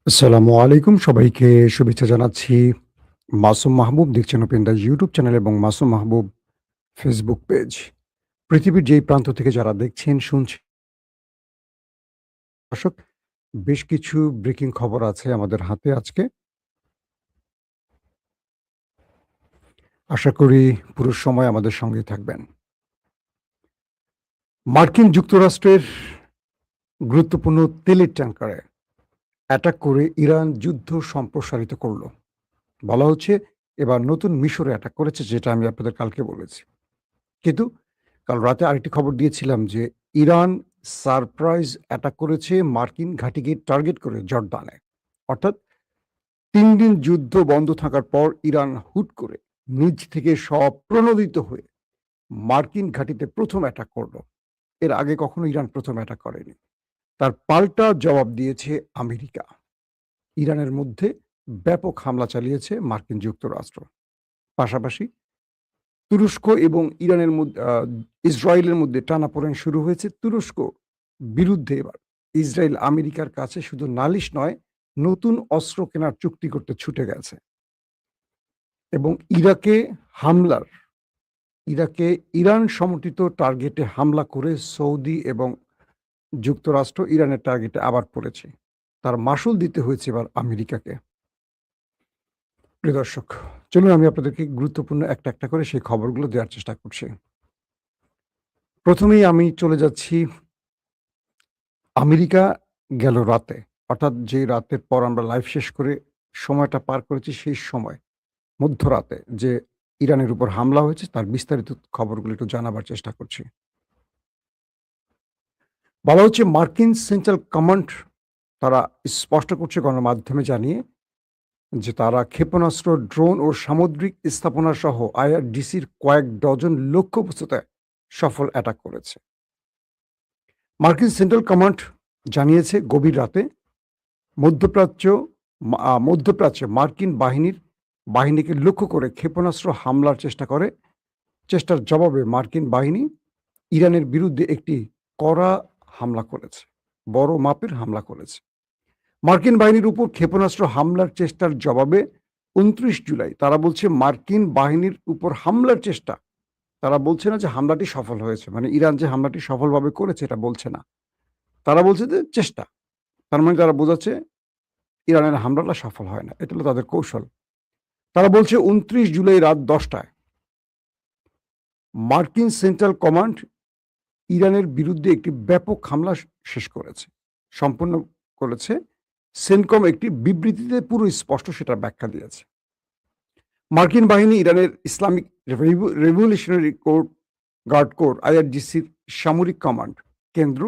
আসসালামু আলাইকুম। সবাইকে শুভেচ্ছা জানাচ্ছি। মাসুম মাহবুব দেখছেন ওপেন দ্য ইউটিউব চ্যানেল এবং মাসুম মাহবুব ফেসবুক পেজ। পৃথিবীর যেই প্রান্ত থেকে যারা দেখছেন, শুনছেন, দর্শক বেশ কিছু ব্রেকিং খবর আছে আমাদের হাতে আজকে। আশা করি পুরো সময় আমাদের সঙ্গেই থাকবেন। মার্কিন যুক্তরাষ্ট্রের গুরুত্বপূর্ণ তেলের ট্যাংকারে অ্যাটাক করে ইরান যুদ্ধ সম্প্রসারিত করল। বলা হচ্ছে এবার নতুন মিশরে অ্যাটাক করেছে, যেটা আমি আপনাদের কালকে বলেছি। কিন্তু কাল রাতে আরেকটি খবর দিয়েছিলাম যে ইরান সারপ্রাইজ অ্যাটাক করেছে মার্কিন ঘাঁটিকে টার্গেট করে জর্দানে। অর্থাৎ ৩ দিন যুদ্ধ বন্ধ থাকার পর ইরান হুট করে নিজ থেকে স্বপ্রণোদিত হয়ে মার্কিন ঘাঁটিতে প্রথম অ্যাটাক করল। এর আগে কখনো ইরান প্রথম অ্যাটাক করেনি। তার পাল্টা জবাব দিয়েছে আমেরিকা। ইরানের মধ্যে ব্যাপক হামলা চালিয়েছে মার্কিন যুক্তরাষ্ট্র। পাশাপাশি তুরস্ক এবং ইরানের ইসরায়েলের মধ্যে টানাপোড়েন শুরু হয়েছে। তুরস্ক বিরুদ্ধে এবার ইসরায়েল আমেরিকার কাছে শুধু নালিশ নয়, নতুন অস্ত্র কেনার চুক্তি করতে ছুটে গেছে। এবং হামলার ইরাকে ইরান সমর্থিত টার্গেটে হামলা করে সৌদি এবং যুক্তরাষ্ট্র ইরানের টার্গেটে আবার পড়েছে। তার মাসুল দিতে হয়েছে এবার আমেরিকাকে। প্রিয় দর্শক, চলুন আমি আপনাদেরকে গুরুত্বপূর্ণ একটা করে সেই খবরগুলো দেওয়ার চেষ্টা করছি। প্রথমেই আমি চলে যাচ্ছি আমেরিকা গেল রাতে, অর্থাৎ যে রাতের পর আমরা লাইভ শেষ করে সময়টা পার করেছি, সেই সময় মধ্যরাতে যে ইরানের উপর হামলা হয়েছে তার বিস্তারিত খবরগুলো একটু জানাবার চেষ্টা করছি। বলা হচ্ছে মার্কিন সেন্ট্রাল কমান্ড তারা স্পষ্ট করছে গণমাধ্যমে জানিয়ে যে তারা ক্ষেপণাস্ত্র, ড্রোন ও সামুদ্রিক স্থাপনা সহ আইআরডিসির কয়েক ডজন লক্ষ্যবস্তুতে সফল অ্যাটাক করেছে। মার্কিন সেন্ট্রাল কমান্ড জানিয়েছে গভীর রাতে মধ্যপ্রাচ্য মধ্যপ্রাচ্যে মার্কিন বাহিনীকে লক্ষ্য করে ক্ষেপণাস্ত্র হামলার চেষ্টার জবাবে মার্কিন বাহিনী ইরানের বিরুদ্ধে একটি কড়া হামলা করেছে। বড় মাপের হামলা করেছে। মার্কিন বাহিনীর উপর ক্ষেপণাস্ত্র হামলার চেষ্টার জবাবে ২৯ জুলাই তারা বলছে মার্কিন বাহিনীর উপর হামলার চেষ্টা। তারা বলছে না যে হামলাটি সফল হয়েছে। মানে ইরান যে হামলাটি সফলভাবে করেছে এটা বলছে না। তারা বলছে যে চেষ্টা। তার মানে তারা বোঝাচ্ছে ইরানের হামলাটা সফল হয় না। এটা হলো তাদের কৌশল। তারা বলছে ২৯ জুলাই রাত ১০ টায় মার্কিন সেন্ট্রাল কমান্ড ইরানের বিরুদ্ধে একটি ব্যাপক হামলা শেষ করেছে, সম্পন্ন করেছে। সেন্টকম একটি বিবৃতিতে পুরো স্পষ্ট সেটার ব্যাখ্যা দিয়েছে। মার্কিন বাহিনী ইরানের ইসলামিক রেভলিউশনারি গার্ড কোর আইআরজিসির সামরিক কমান্ড কেন্দ্র,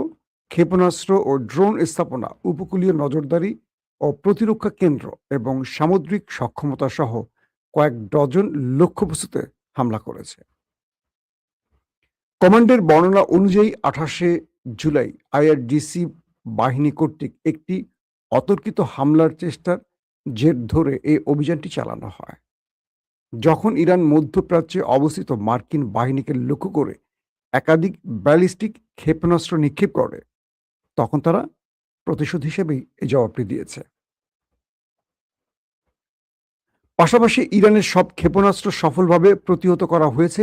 ক্ষেপণাস্ত্র ও ড্রোন স্থাপনা, উপকূলীয় নজরদারি ও প্রতিরক্ষা কেন্দ্র এবং সামুদ্রিক সক্ষমতা সহ কয়েক ডজন লক্ষ্যবস্তুতে হামলা করেছে। কমান্ডের বর্ণনা অনুযায়ী ২৮শে জুলাই আইআরজিসি বাহিনী কর্তৃক একটি অতর্কিত হামলার চেষ্টার জের ধরে এই অভিযানটি চালানো হয়। যখন ইরান মধ্যপ্রাচ্যে অবস্থিত মার্কিন বাহিনীকে লক্ষ্য করে একাধিক ব্যালিস্টিক ক্ষেপণাস্ত্র নিক্ষেপ করে, তখন তারা প্রতিশোধ হিসেবেই এই জবাবটি দিয়েছে। পাশাপাশি ইরানের সব ক্ষেপণাস্ত্র সফলভাবে প্রতিহত করা হয়েছে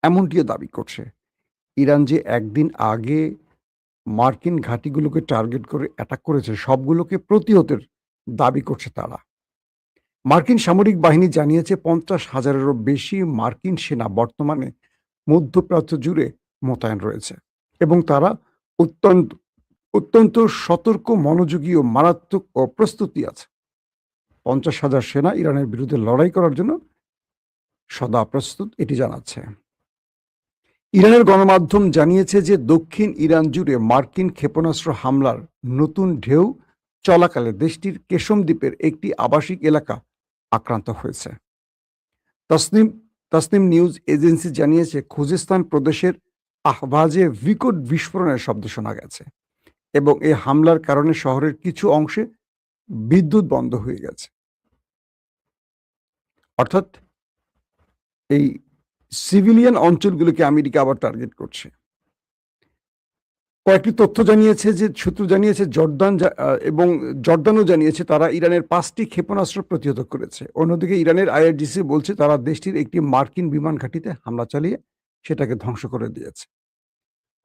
এমনটিও দাবি করছে। ইরান যে একদিন আগে মার্কিন ঘাঁটিগুলোকে টার্গেট করে অ্যাটাক করেছে, সবগুলোকে প্রতিহতের দাবি করছে তারা। মার্কিন সামরিক বাহিনী জানিয়েছে ৫০,০০০-এরও বেশি মার্কিন সেনা বর্তমানে মধ্যপ্রাচ্য জুড়ে মোতায়েন রয়েছে এবং তারা অত্যন্ত অত্যন্ত সতর্ক, মনোযোগী ও মারাত্মক প্রস্তুতি আছে। ৫০,০০০ সেনা ইরানের বিরুদ্ধে লড়াই করার জন্য সদা প্রস্তুত, এটি জানাচ্ছে। ইরানের গণমাধ্যম জানিয়েছে যে দক্ষিণ ইরান জুড়ে মার্কিন ক্ষেপণাস্ত্র হামলার নতুন ঢেউ চলাকালে দেশটির কেশম দ্বীপের একটি আবাসিক এলাকা আক্রান্ত হয়েছে। তসনিম তসনিম নিউজ এজেন্সি জানিয়েছে খুজেস্তান প্রদেশের আহবাজে বিকট বিস্ফোরণের শব্দ শোনা গেছে এবং এই হামলার কারণে শহরের কিছু অংশে বিদ্যুৎ বন্ধ হয়ে গেছে। অর্থাৎ এই সিভিলিয়ান অঞ্চলগুলোকে আমেরিকা আবার টার্গেট করছে। কয়েকটি তথ্য জানিয়েছে যে সূত্র জানিয়েছে এবং জর্দানও জানিয়েছে তারা ইরানের 5টি ক্ষেপণাস্ত্র প্রতিহত করেছে। অন্যদিকে ইরানের আইআরজিসি বলছে তারা দেশটির একটি মার্কিন বিমান ঘাঁটিতে হামলা চালিয়ে সেটাকে ধ্বংস করে দিয়েছে।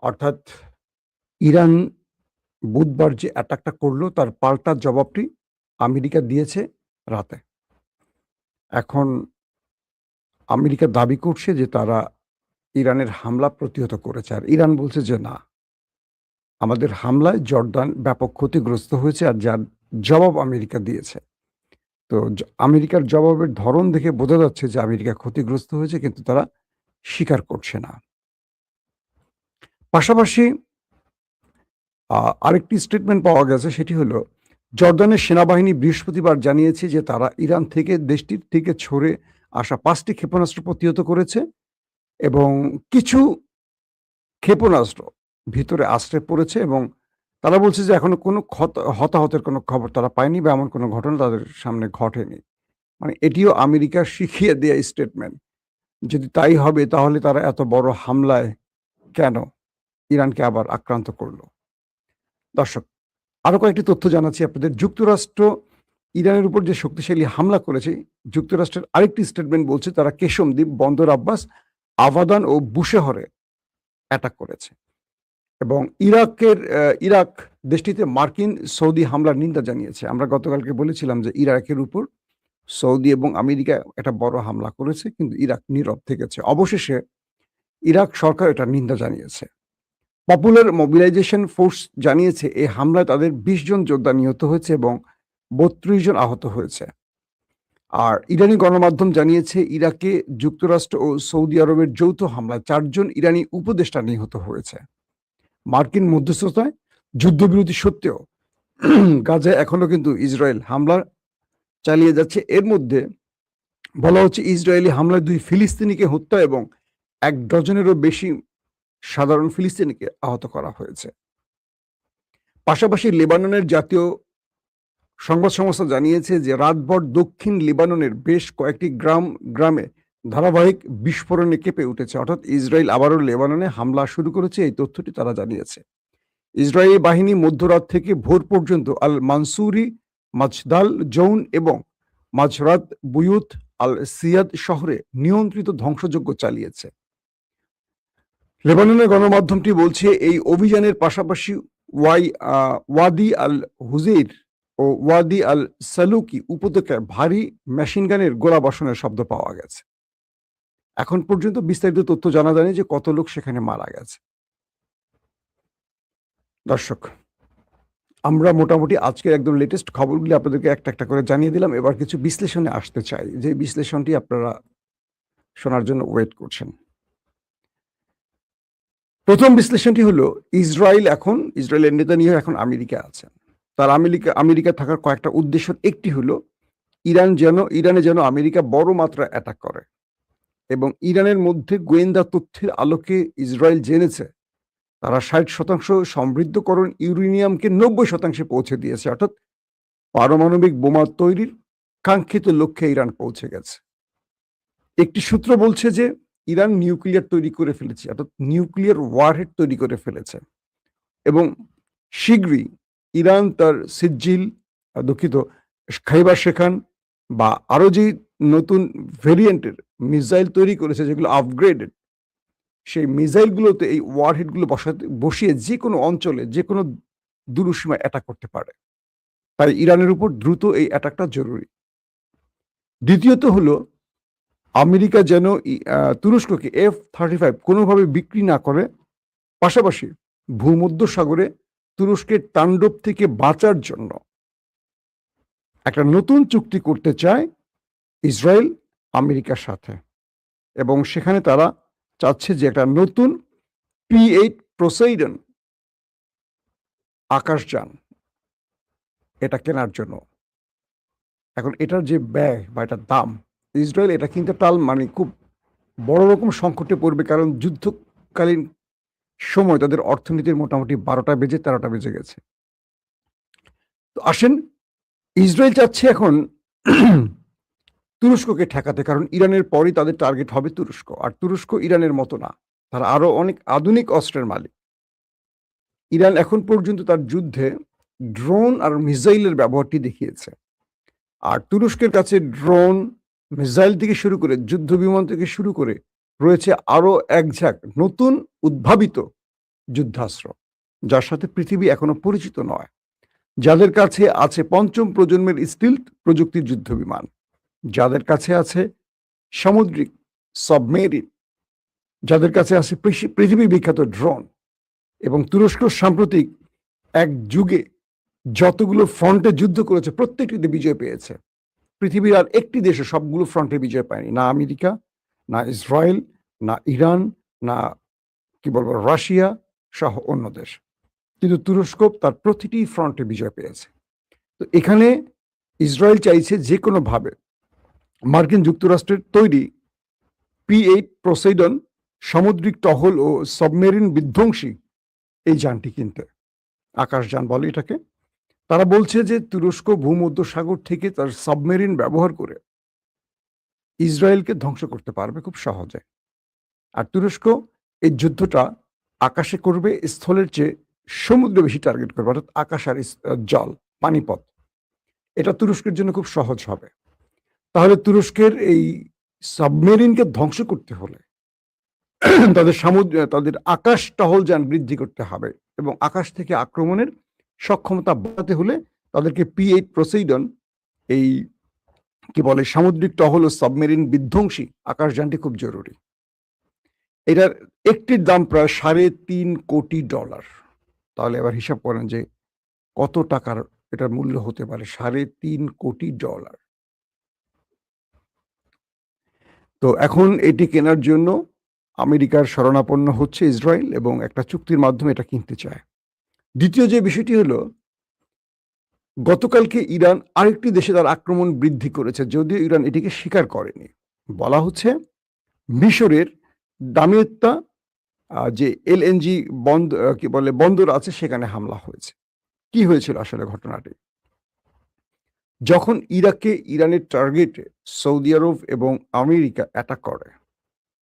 অর্থাৎ ইরান বুধবার যে অ্যাটাকটা করলো তার পাল্টা জবাবটি আমেরিকা দিয়েছে রাতে। এখন আমেরিকা দাবি করছে যে তারা ইরানের হামলা প্রতিহত করেছে, আর ইরান বলছে যে না, আমাদের হামলায় জর্দান ব্যাপক ক্ষতিগ্রস্ত হয়েছে, আর যার জবাব আমেরিকা দিয়েছে। তো আমেরিকার জবাবের ধরন দেখে বোঝা যাচ্ছে যে আমেরিকা ক্ষতিগ্রস্ত হয়েছে, কিন্তু তারা স্বীকার করছে না। পাশাপাশি আরেকটি স্টেটমেন্ট পাওয়া গেছে, সেটি হলো জর্দানের সেনাবাহিনী বৃহস্পতিবার জানিয়েছে যে তারা ইরান থেকে দেশটির থেকে ছড়ে আসা 5টি ক্ষেপণাস্ত্র প্রতিহত করেছে এবং কিছু ক্ষেপণাস্ত্র ভিতরে আশ্রয় পড়েছে, এবং তারা বলছে যে এখনো কোনো হতাহতের কোনো খবর তারা পায়নি বা এমন কোনো ঘটনা তাদের সামনে ঘটেনি। মানে এটিও আমেরিকার শিখিয়ে দেয়া স্টেটমেন্ট। যদি তাই হবে তাহলে তারা এত বড় হামলায় কেন ইরানকে আবার আক্রান্ত করলো? দর্শক, আরো কয়েকটি তথ্য জানাচ্ছি আপনাদের। যুক্তরাষ্ট্র ইরানের উপর যে শক্তিশালী হামলা করেছে, যুক্তরাষ্ট্রের আরেকটি স্টেটমেন্ট বলছে তারা কেশম দ্বীপ, বন্দর আব্বাস, আবাদান ও বুশেহরে অ্যাটাক করেছে। এবং ইরাক দেশটিতে মার্কিন সৌদি হামলার নিন্দা জানিয়েছে। আমরা গতকালকে বলেছিলাম যে ইরাকের উপর সৌদি এবং আমেরিকা একটা বড় হামলা করেছে, কিন্তু ইরাক নীরব থেকেছে। অবশেষে ইরাক সরকার এটা নিন্দা জানিয়েছে। পপুলার মোবিলাইজেশন ফোর্স জানিয়েছে এই হামলায় তাদের 20 জন যোদ্ধা নিহত হয়েছে এবং 32 জন আহত হয়েছে। আর ইরানি গণমাধ্যম জানিয়েছে ইরাকে যুক্তরাষ্ট্র ও সৌদি আরবের যৌথ হামলায় 4 জন ইরানি উপদেষ্টা নিহত হয়েছে। মার্কিন মধ্যস্থতায় যুদ্ধবিরতি সত্ত্বেও গাজায় এখনো কিন্তু ইসরায়েল হামলা চালিয়ে যাচ্ছে। এর মধ্যে বলা হচ্ছে ইসরায়েলি হামলায় 2 ফিলিস্তিনিকে হত্যা এবং 1 ডজনেরও বেশি সাধারণ ফিলিস্তিনিকে আহত করা হয়েছে। পাশাপাশি লেবাননের জাতীয় সংবাদ সংস্থা জানিয়েছে যে রাতভর দক্ষিণ লেবাননের বেশ কয়েকটি গ্রামে ধারাবাহিক বিস্ফোরণে কেঁপে উঠেছে। অর্থাৎ ইসরায়েল আবারও লেবাননে হামলা শুরু করেছে, এই তথ্যটি তারা জানিয়েছে। ইসরায়েলি বাহিনী মধ্যরাত থেকে ভোর পর্যন্ত আল মানসুরি, মাজদাল জৌন এবং মাজরাত বুয়ুত আল সিয়াদ শহরে নিয়ন্ত্রিত ধ্বংসযজ্ঞ চালিয়েছে। লেবাননের গণমাধ্যমটি বলছে এই অভিযানের পাশাপাশি ওয়াদি আল হুজেইর ও ওয়াদি আল সালুকি উপত্যকায় ভারী মেশিনগানের গোলাবর্ষণের শব্দ পাওয়া গেছে। এখন পর্যন্ত বিস্তারিত তথ্য জানা যায়নি যে কত লোক সেখানে মারা গেছে। দর্শক, আমরা মোটামুটি আজকের একদম লেটেস্ট খবরগুলি আপনাদেরকে একটা একটা করে জানিয়ে দিলাম। এবার কিছু বিশ্লেষণে আসতে চাই, যে বিশ্লেষণটি আপনারা শোনার জন্য ওয়েট করছেন। প্রথম বিশ্লেষণটি হলো ইসরায়েলের নেতানিয়াহু এখন আমেরিকা আছেন। তার আমেরিকা থাকার কয়েকটা উদ্দেশ্যের একটি হলো ইরানে যেন আমেরিকা বড় মাত্রা অ্যাটাক করে, এবং ইরানের মধ্যে গোয়েন্দা তথ্যের আলোকে ইসরায়েল জেনেছে তারা 60% সমৃদ্ধকরণ ইউরেনিয়ামকে 90% পৌঁছে দিয়েছে। অর্থাৎ পারমাণবিক বোমা তৈরির কাঙ্ক্ষিত লক্ষ্যে ইরান পৌঁছে গেছে। একটি সূত্র বলছে যে ইরান নিউক্লিয়ার তৈরি করে ফেলেছে, অর্থাৎ নিউক্লিয়ার ওয়ারহেড তৈরি করে ফেলেছে, এবং শীঘ্রই ইরান তার খাইবার শেখান বা আরো যে নতুন ভেরিয়েন্টের মিসাইল তৈরি করেছে যেগুলো আপগ্রেডেড, সেই মিসাইলগুলোতে এই ওয়ারহেডগুলো বসিয়ে যে কোনো অঞ্চলে যে কোনো দূরসীমায় অ্যাটাক করতে পারে। তাই ইরানের উপর দ্রুত এই অ্যাটাকটা জরুরি। দ্বিতীয়ত হলো আমেরিকা যেন তুরস্ককে F-35 কোনোভাবে বিক্রি না করে, পাশাপাশি ভূমধ্য সাগরে তুরস্কের তাণ্ডব থেকে বাঁচার জন্য একটা নতুন চুক্তি করতে চায় ইসরায়েল আমেরিকার সাথে, এবং সেখানে তারা চাচ্ছে যে একটা নতুন P-8 পোসাইডন আকাশযান এটা কেনার জন্য। এখন এটার যে ব্যয় বা এটার দাম, ইসরায়েল এটা কিনতে মানে খুব বড় রকম সংকটে পড়বে, কারণ যুদ্ধকালীন সময় তাদের অর্থনীতির মোটামুটি 12টা বেজে 13টা বেজে গেছে। তো আসেন, ইসরায়েল চাচ্ছে এখন তুরস্ককে ঠেকাতে, কারণ ইরানের পরই তাদের টার্গেট হবে তুরস্ক, আর তুরস্ক ইরানের মতো না, তারা আরো অনেক আধুনিক অস্ত্রের মালিক। ইরান এখন পর্যন্ত তার যুদ্ধে ড্রোন আর মিসাইলের ব্যবহারটি দেখিয়েছে। আর তুরস্কের কাছে ড্রোন, মিসাইল থেকে শুরু করে যুদ্ধ বিমান থেকে শুরু করে রয়েছে আরো এক ঝাঁক নতুন উদ্ভাবিত যুদ্ধাস্ত্র, যার সাথে পৃথিবী এখনো পরিচিত নয়। যাদের কাছে আছে পঞ্চম প্রজন্মের স্টিলথ প্রযুক্তির যুদ্ধ বিমান, যাদের কাছে আছে সামুদ্রিক সাবমেরিন, যাদের কাছে আছে পৃথিবী বিখ্যাত ড্রোন। এবং তুরস্ক সাম্প্রতিক এক যুগে যতগুলো ফ্রন্টে যুদ্ধ করেছে প্রত্যেকটিতে বিজয় পেয়েছে। পৃথিবীর আর একটি দেশে সবগুলো ফ্রন্টে বিজয় পায়নি, না আমেরিকা, না ইসরায়েল, না ইরান, না কি বলবো রাশিয়া সহ অন্য দেশ, কিন্তু তুরস্ক তার প্রতিটি ফ্রন্টে বিজয় পেয়েছে। তো এখানে ইসরায়েল চাইছে যে কোনোভাবে মার্কিন যুক্তরাষ্ট্রের তৈরি P-8 পোসাইডন সামুদ্রিক টহল ও সাবমেরিন বিধ্বংসী এই যানটি কিনতে, আকাশযান বলে এটাকে। তারা বলছে যে তুরস্ক ভূমধ্যসাগর থেকে তার সাবমেরিন ব্যবহার করে ইসরায়েলকে ধ্বংস করতে পারবে খুব সহজে। আর তুরস্ক এই যুদ্ধটা আকাশে করবে, স্থলের চেয়ে সমুদ্রে বেশি টার্গেট করবে, অর্থাৎ আকাশ আর জল, পানিপথ। এটা তুরস্কের জন্য খুব সহজ হবে। তাহলে তুরস্কের এই সাবমেরিনকে ধ্বংস করতে হলে তাদের আকাশ টহলযান বৃদ্ধি করতে হবে, এবং আকাশ থেকে আক্রমণের সক্ষমতা বাড়াতে হলে তাদেরকে P-8 পোসাইডন এই কি বলে সামুদ্রিক টহল ও সাবমেরিন বিধ্বংসী আকাশযানটি খুব জরুরি। এটার একটির দাম প্রায় $3.5 কোটি। তাহলে এবার হিসাব করেন যে কত টাকার এটার মূল্য হতে পারে, $3.5 কোটি। তো এখন এটি কেনার জন্য আমেরিকার শরণাপন্ন হচ্ছে ইসরায়েল, এবং একটা চুক্তির মাধ্যমে এটা কিনতে চায়। দ্বিতীয় যে বিষয়টি হলো, গতকালকে ইরান আরেকটি দেশে তার আক্রমণ বৃদ্ধি করেছে, যদিও ইরান এটিকে স্বীকার করেনি। বলা হচ্ছে মিশরের দামিয়েত্তা যে LNG বন্দর আছে সেখানে হামলা হয়েছে। কি হয়েছিল আসলে ঘটনাটি? যখন ইরাকে ইরানের টার্গেটে সৌদি আরব এবং আমেরিকা অ্যাটাক করে,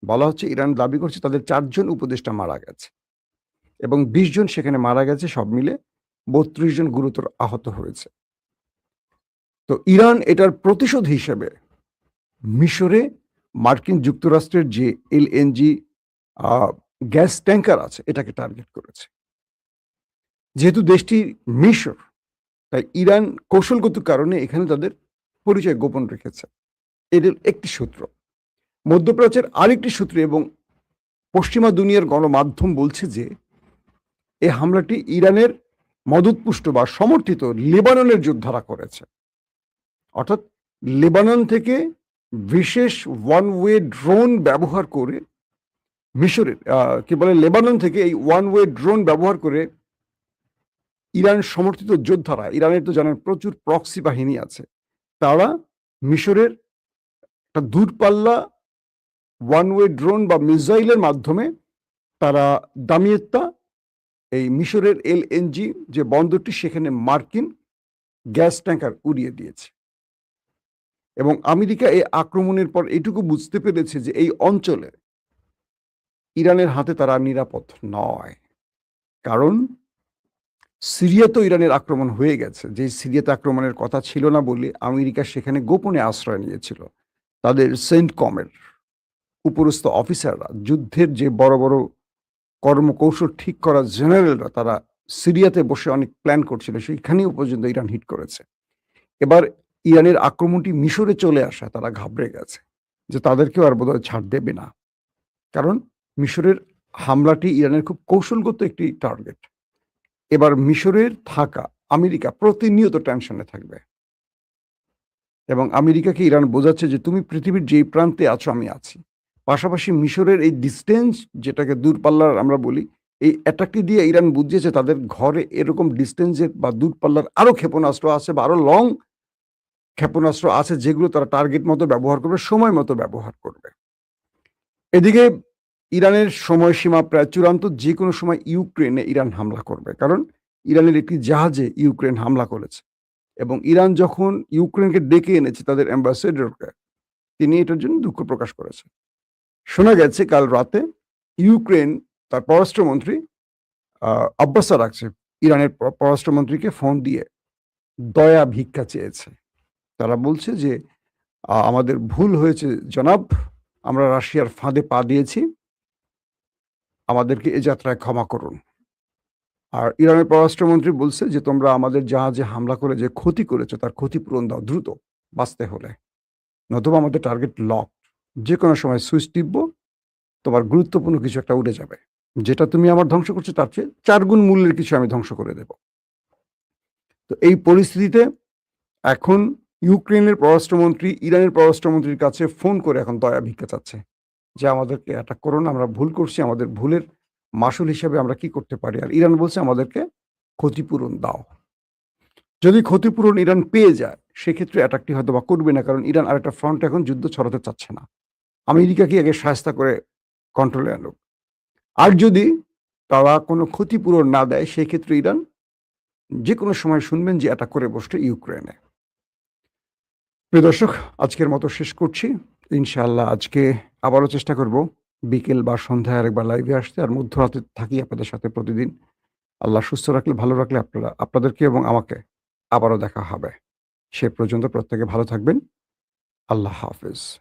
বলা হচ্ছে ইরান দাবি করছে তাদের 4 জন উপদেষ্টা মারা গেছে এবং 20 জন সেখানে মারা গেছে, সব মিলে 32 জন গুরুতর আহত হয়েছে। তো ইরান এটার প্রতিশোধ হিসেবে মিশরে মার্কিন যুক্তরাষ্ট্রের যে LNG গ্যাস ট্যাঙ্কার আছে এটাকে টার্গেট করেছে। যেহেতু দেশটি মিশর, তাই ইরান কৌশলগত কারণে এখানে তাদের পরিচয় গোপন রেখেছে। এদের একটি সূত্র। মধ্যপ্রাচ্যের আরেকটি সূত্র এবং পশ্চিমা দুনিয়ার গণমাধ্যম বলছে যে এই হামলাটি ইরানের মদতপুষ্ট বা সমর্থিত লেবাননের যোদ্ধারা করেছে। অর্থাৎ লেবানন থেকে বিশেষ ওয়ান ওয়ে ড্রোন ব্যবহার করে মিশরের লেবানন থেকে এই ওয়ান ওয়ে ড্রোন ব্যবহার করে ইরান সমর্থিত যোদ্ধারা, ইরানের তো জানেন প্রচুর প্রক্সি বাহিনী আছে, তারা মিশরের একটা দূরপাল্লা ওয়ান ওয়ে ড্রোন বা মিসাইলের মাধ্যমে তারা দামিয়েত্তা এই মিশরের LNG যে বন্দরটি সেখানে মার্কিন গ্যাস ট্যাঙ্কার উড়িয়ে দিয়েছে। এবং আমেরিকা এই আক্রমণের পর এটুকু বুঝতে পেরেছে যে এই অঞ্চলে ইরানের হাতে তারা নিরাপদ নয়, কারণ সিরিয়াতেও ইরানের আক্রমণ হয়ে গেছে। যে সিরিয়াতে আক্রমণের কথা ছিল না বলে আমেরিকা সেখানে গোপনে আশ্রয় নিয়েছিল। তাদের সেন্টকমের উপরস্থ অফিসাররা, যুদ্ধের যে বড় বড় কর্মকৌশল ঠিক করা জেনারেলরা, তারা সিরিয়াতে বসে অনেক প্ল্যান করছিল, সেইখানেও পর্যন্ত ইরান হিট করেছে। এবার ইরানের আক্রমণটি মিশরে চলে আসা, তারা ঘাবড়ে গেছে যে তাদেরকেও আর বোধহয় ছাড় দেবে না, কারণ মিশরের হামলাটি ইরানের খুব কৌশলগত একটি টার্গেট। এবার মিশরের থাকা আমেরিকা প্রতিনিয়ত টেনশনে থাকবে, এবং আমেরিকাকে ইরান বোঝাচ্ছে যে তুমি পৃথিবীর যেই প্রান্তে আছো আমি আছি। পাশাপাশি মিশরের এই ডিস্টেন্স, যেটাকে দূরপাল্লার আমরা বলি, এই অ্যাটাকটি দিয়ে ইরান বুঝিয়েছে তাদের ঘরে এরকম ডিস্টেন্সের বা দূরপাল্লার আরো ক্ষেপণাস্ত্র আছে বা আরো লং ক্ষেপণাস্ত্র আছে, যেগুলো তারা টার্গেট মতো ব্যবহার করবে, সময় মতো ব্যবহার করবে। এদিকে ইরানের সময়সীমা প্রায় চূড়ান্ত, যে কোনো সময় ইউক্রেনে ইরান হামলা করবে, কারণ ইরানের একটি জাহাজে ইউক্রেন হামলা করেছে, এবং ইরান যখন ইউক্রেনকে ডেকে এনেছে তাদের অ্যাম্বাসেডরকে, তিনি এটার জন্য দুঃখ প্রকাশ করেছেন। শোনা গেছে কাল রাতে ইউক্রেন তার পররাষ্ট্রমন্ত্রী আব্বাস আরাকচি ইরানের পররাষ্ট্রমন্ত্রীকে ফোন দিয়ে দয়া ভিক্ষা চেয়েছে। তারা বলছে যে, আমাদের ভুল হয়েছে জনাব। আমরা রাশিয়ার ফাঁদে পা দিয়েছি। আমাদেরকে এ যাত্রায় ক্ষমা করুন।" আর ইরানের পররাষ্ট্রমন্ত্রী বলছে যে, "তোমরা আমাদের জাহাজে হামলা করে যে ক্ষতি করেছো তার ক্ষতিপূরণ দাও দ্রুত, বাঁচতে হলে। নতুবা আমাদের টার্গেট লকড। যেকোনো সময় সুইচ টিপবো, তোমার গুরুত্বপূর্ণ কিছু একটা উড়ে যাবে। যেটা তুমি আমার ধ্বংস করছো তার চেয়ে ৪ গুণ মূল্যের কিছু আমি ধ্বংস করে দেব।" তো এই পরিস্থিতিতে এখন ইউক্রেনের পররাষ্ট্রমন্ত্রী ইরানের পররাষ্ট্রমন্ত্রীর কাছে ফোন করে এখন দয়া ভিক্ষা চাচ্ছে যে, "আমাদেরকে অ্যাটাক করো না, আমরা ভুল করছি। আমাদের ভুলের মাসুল হিসেবে আমরা কি করতে পারি?" আর ইরান বলছে, "আমাদেরকে ক্ষতিপূরণ দাও।" যদি ক্ষতিপূরণ ইরান পেয়ে যায়, সেক্ষেত্রে অ্যাটাকটি হয়তোবা করবে না। কারণ ইরান আরেকটা ফ্রন্টে এখন যুদ্ধ ছড়াতে চাচ্ছে না। আমেরিকাকে আগে শায়েস্তা করে কন্ট্রোলে আনুক। আর যদি তারা কোনো ক্ষতিপূরণ না দেয়, সেক্ষেত্রে ইরান যেকোনো সময় শুনবেন যে অ্যাটাক করে বসছে ইউক্রেনে। প্রিয় দর্শক, আজকের মতো শেষ করছি। ইনশাআল্লাহ আজকে আবারও চেষ্টা করব বিকেল বা সন্ধ্যায় আরেকবার লাইভে আসতে। আর মধ্যরাতে থাকি আপনাদের সাথে প্রতিদিন। আল্লাহ সুস্থ রাখলে, ভালো রাখলে আপনাদেরকে এবং আমাকে আবারও দেখা হবে। সে পর্যন্ত প্রত্যেকে ভালো থাকবেন। আল্লাহ হাফেজ।